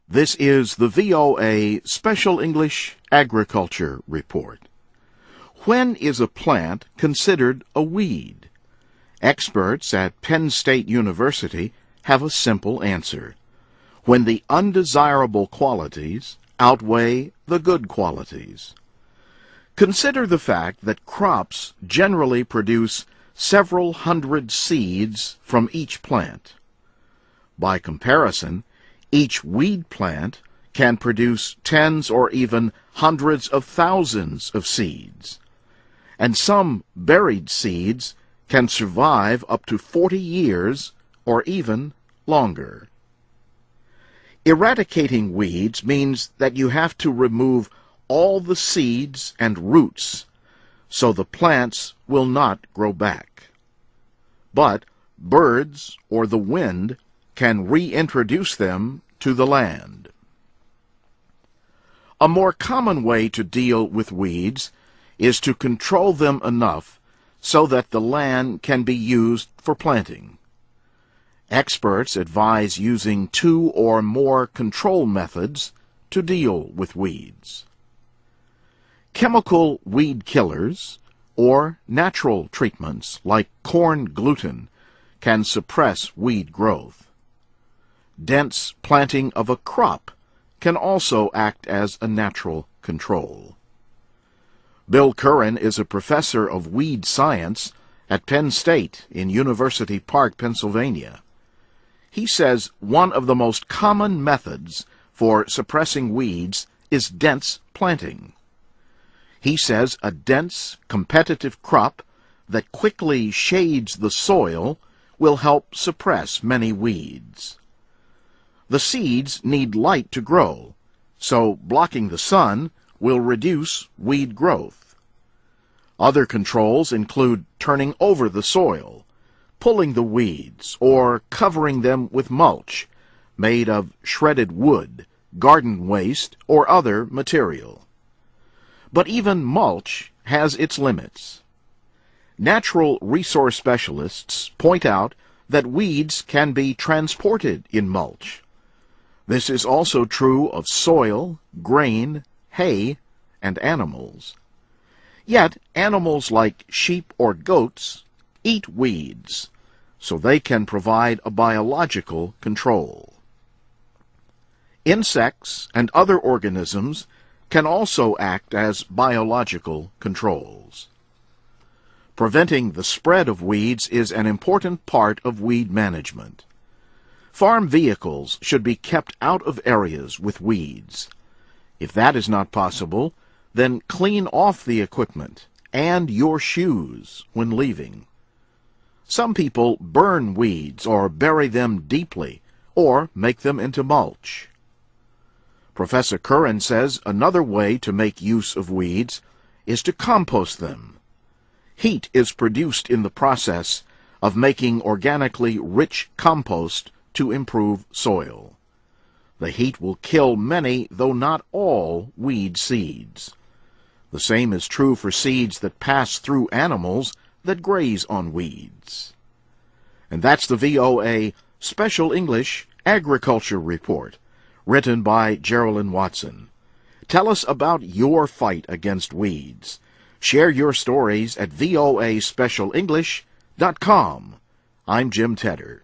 This is the VOA Special English Agriculture Report. When is a plant considered a weed? Experts at Penn State University have a simple answer: when the undesirable qualities outweigh the good qualities. Consider the fact that crops generally produce several hundred seeds from each plant. By comparison, each weed plant can produce tens or even hundreds of thousands of seeds. And some buried seeds can survive up to 40 years or even longer. Eradicating weeds means that you have to remove all the seeds and roots so the plants will not grow back. But birds or the wind can reintroduce them to the land. A more common way to deal with weeds is to control them enough so that the land can be used for planting. Experts advise using 2 or more control methods to deal with weeds. Chemical weed killers or natural treatments like corn gluten can suppress weed growth. Dense planting of a crop can also act as a natural control. Bill Curran is a professor of weed science at Penn State in University Park, Pennsylvania. He says one of the most common methods for suppressing weeds is dense planting. He says a dense, competitive crop that quickly shades the soil will help suppress many weeds. The seeds need light to grow, so blocking the sun will reduce weed growth. Other controls include turning over the soil, pulling the weeds, or covering them with mulch made of shredded wood, garden waste, or other material. But even mulch has its limits. Natural resource specialists point out that weeds can be transported in mulch. This is also true of soil, grain, hay, and animals. Yet animals like sheep or goats eat weeds, so they can provide a biological control. Insects and other organisms can also act as biological controls. Preventing the spread of weeds is an important part of weed management. Farm vehicles should be kept out of areas with weeds. If that is not possible, then clean off the equipment and your shoes when leaving. Some people burn weeds or bury them deeply or make them into mulch. Professor Curran says another way to make use of weeds is to compost them. Heat is produced in the process of making organically rich compost to improve soil. The heat will kill many, though not all, weed seeds. The same is true for seeds that pass through animals that graze on weeds. And that's the VOA Special English Agriculture Report, written by Geraldine Watson. Tell us about your fight against weeds. Share your stories at voaspecialenglish.com. I'm Jim Tedder.